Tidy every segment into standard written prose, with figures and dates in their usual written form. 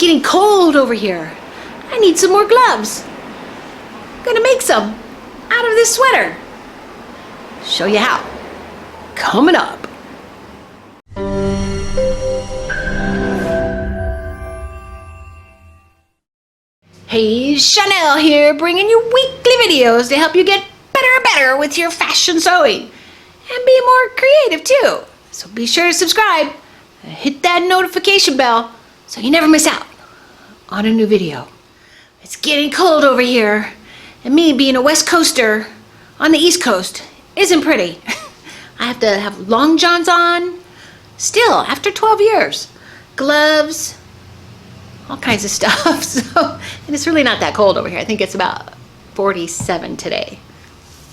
getting cold over here. I need some more gloves. I'm gonna make some out of this sweater. Show you how. Coming up. Hey, Chanel here, bringing you weekly videos to help you get better and better with your fashion sewing and be more creative too. So be sure to subscribe and hit that notification bell so you never miss out on a new video. It's getting cold over here, and me being a West Coaster on the East Coast isn't pretty. I have to have long johns on still after 12 years, gloves, all kinds of stuff. So, and it's really not that cold over here. I think it's about 47 today.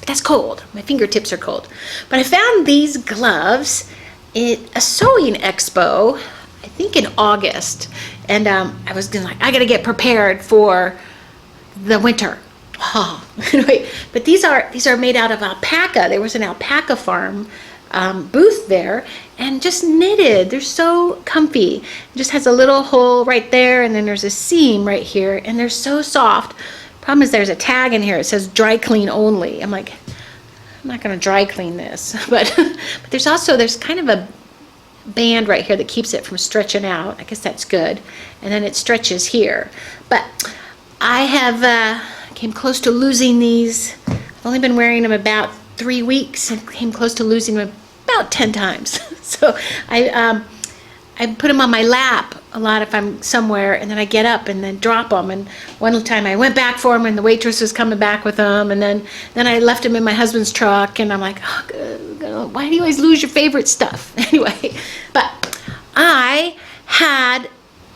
But that's cold. My fingertips are cold. But I found these gloves at a sewing expo, I think in August. And I was like, I gotta get prepared for the winter. Oh, anyway, but these are made out of alpaca. There was an alpaca farm booth there, and just knitted. They're so comfy. It just has a little hole right there, and then there's a seam right here, and they're so soft. Problem is there's a tag in here. It says dry clean only. I'm like, I'm not gonna dry clean this, but there's kind of a band right here that keeps it from stretching out. I guess that's good. And then it stretches here. But I have came close to losing these. I've only been wearing them about 3 weeks and came close to losing them about 10 times. So I put them on my lap a lot if I'm somewhere, and then I get up and then drop them. And one time I went back for them, and the waitress was coming back with them, and then I left them in my husband's truck, and I'm like, oh, why do you always lose your favorite stuff? Anyway, but I had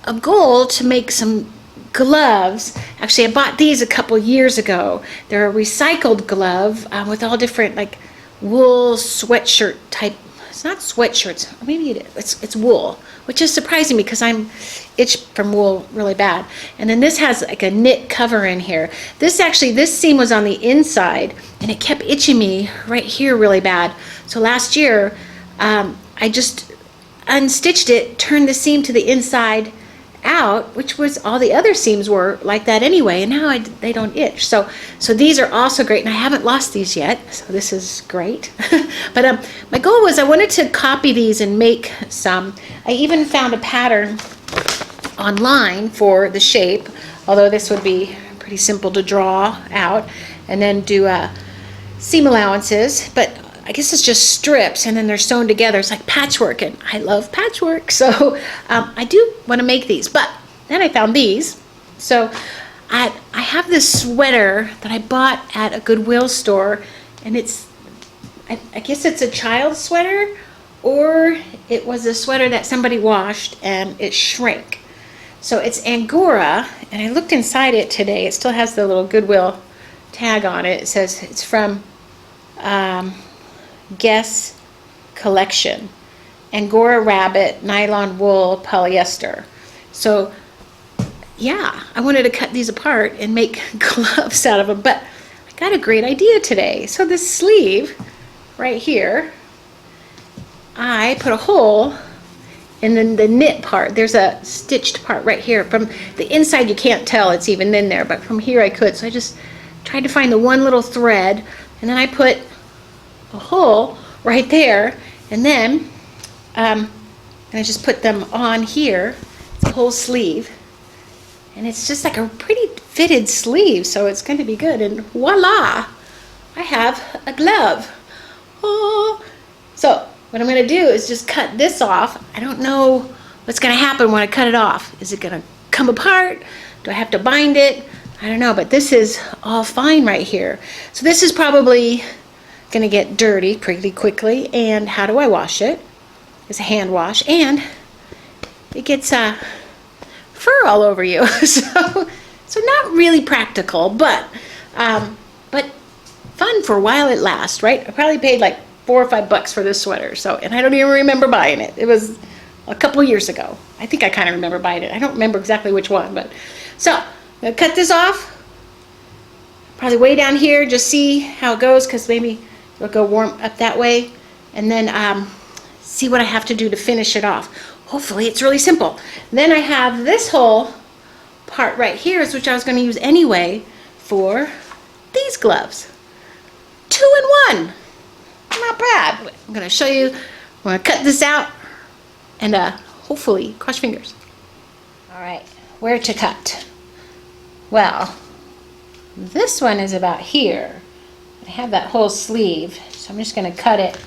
a goal to make some gloves. Actually, I bought these a couple years ago. They're a recycled glove with all different like wool sweatshirt type. It's not sweatshirts. Maybe it is. It's wool, which is surprising because I'm itch from wool really bad. And then this has like a knit cover in here. This seam was on the inside, and it kept itching me right here really bad. So last year, I just unstitched it, turned the seam to the inside out, which was all the other seams were like that anyway, and now they don't itch. So these are also great, and I haven't lost these yet, so this is great. But my goal was I wanted to copy these and make some. I even found a pattern online for the shape, although this would be pretty simple to draw out and then do seam allowances, but I guess it's just strips, and then they're sewn together. It's like patchwork, and I love patchwork, so I do want to make these. But then I found these. So I have this sweater that I bought at a Goodwill store, and I guess it's a child's sweater, or it was a sweater that somebody washed and it shrank. So it's Angora, and I looked inside it today. It still has the little Goodwill tag on it. It says it's from Guess Collection, Angora rabbit, nylon wool, polyester. So yeah, I wanted to cut these apart and make gloves out of them, but I got a great idea today. So this sleeve right here, I put a hole, and then the knit part, there's a stitched part right here. From the inside you can't tell it's even in there, but from here I could. So I just tried to find the one little thread, and then I put a hole right there, and then and I just put them on here. It's a whole sleeve, and it's just like a pretty fitted sleeve, so it's going to be good. And voila, I have a glove. Oh, so what I'm going to do is just cut this off. I don't know what's going to happen when I cut it off. Is it going to come apart? Do I have to bind it? I don't know, but this is all fine right here. So this is probably gonna get dirty pretty quickly. And how do I wash it? It's a hand wash, and it gets fur all over you. so not really practical, but fun for while it lasts, right? I probably paid like $4 or $5 for this sweater. So, and I don't even remember buying it. It was a couple years ago. I think I kind of remember buying it. I don't remember exactly which one, but so I'm gonna cut this off. Probably way down here, just see how it goes, because maybe it'll go warm up that way, and then see what I have to do to finish it off. Hopefully it's really simple. Then I have this hole part right here is which I was going to use anyway for these gloves. 2 in 1. Not bad. I'm going to show you. I'm going to cut this out and hopefully cross your fingers. All right, where to cut? Well, this one is about here. I have that whole sleeve, so I'm just going to cut it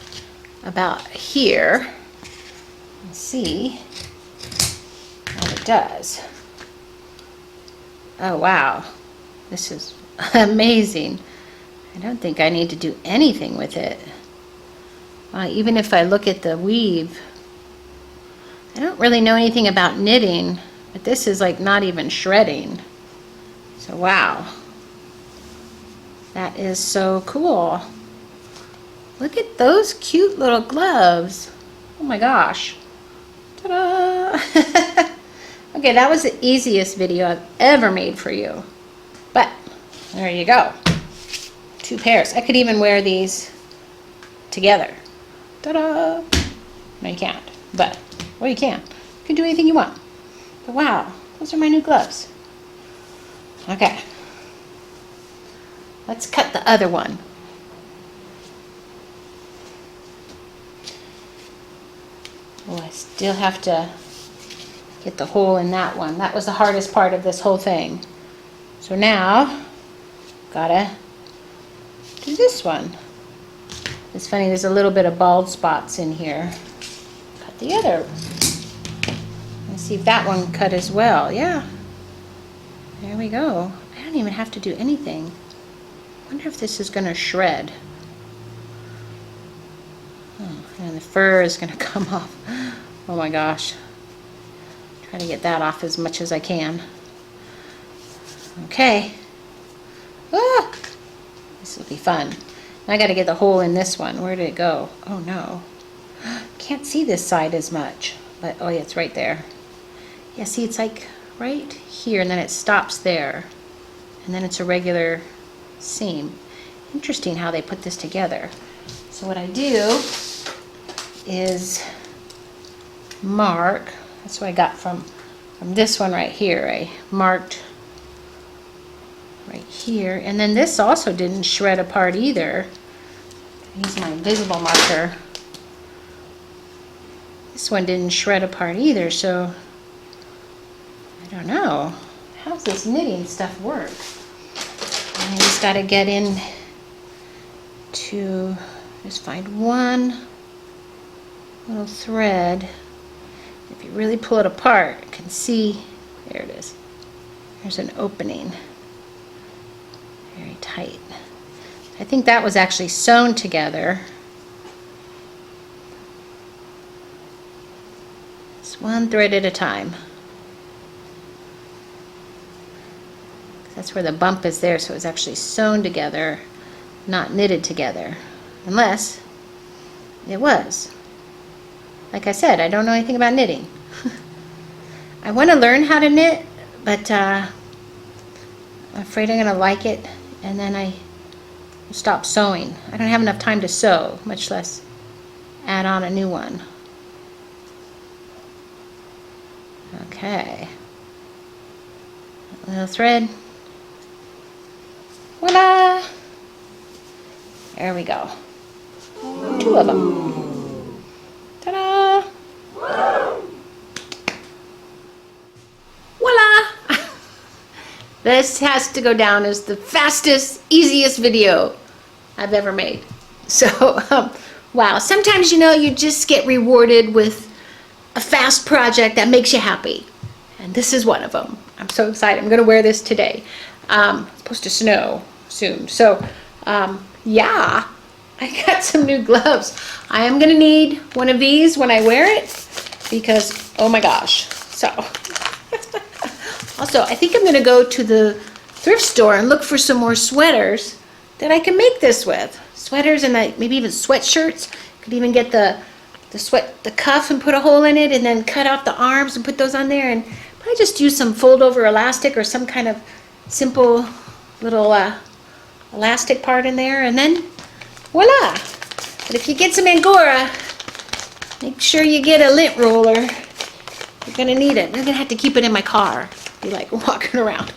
about here and see what it does. Oh wow, this is amazing. I don't think I need to do anything with it. Even if I look at the weave, I don't really know anything about knitting, but this is like not even shredding. So wow, that is so cool. Look at those cute little gloves. Oh my gosh. Ta-da! Okay, that was the easiest video I've ever made for you. But there you go. 2 pairs. I could even wear these together. Ta-da! No, you can't. But, well, you can. You can do anything you want. But wow, those are my new gloves. Okay. Let's cut the other one. Oh, I still have to get the hole in that one. That was the hardest part of this whole thing. So now, gotta do this one. It's funny, there's a little bit of bald spots in here. Cut the other. Let's see if that one cut as well. Yeah. There we go. I don't even have to do anything. I wonder if this is gonna shred. Oh, and the fur is gonna come off. Oh my gosh. Try to get that off as much as I can. Okay. Ah! This will be fun. I got to get the hole in this one. Where did it go? Oh no. Can't see this side as much. But oh yeah, it's right there. Yeah, see, it's like right here, and then it stops there. And then it's a regular seam. Interesting how they put this together. So what I do is mark. That's what I got from this one right here. I marked right here, and then this also didn't shred apart either. I use my invisible marker. This one didn't shred apart either, so I don't know. How's this knitting stuff work? I just got to get in to just find one little thread. If you really pull it apart, you can see, there it is. There's an opening. Very tight. I think that was actually sewn together. Just one thread at a time. That's where the bump is there, so it's actually sewn together, not knitted together. Unless it was. Like I said, I don't know anything about knitting. I want to learn how to knit, but I'm afraid I'm going to like it, and then I will stop sewing. I don't have enough time to sew, much less add on a new one. Okay. A little thread. Voila! There we go. 2 of them. Ta-da! Voila! This has to go down as the fastest, easiest video I've ever made. So, wow. Sometimes, you know, you just get rewarded with a fast project that makes you happy. And this is one of them. I'm so excited. I'm going to wear this today. It's supposed to snow soon. So, yeah. I got some new gloves. I am going to need one of these when I wear it because, oh my gosh. So, also, I think I'm going to go to the thrift store and look for some more sweaters that I can make this with. Sweaters and maybe even sweatshirts. Could even get the cuff and put a hole in it and then cut out the arms and put those on there, and probably just use some fold over elastic or some kind of simple little elastic part in there, and then voila. But if you get some Angora, make sure you get a lint roller You're gonna need it. I'm gonna have to keep it in my car. Be like walking around.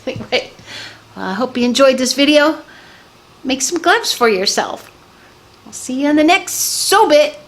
Anyway, I hope you enjoyed this video. Make some gloves for yourself. I'll see you on the next sew bit.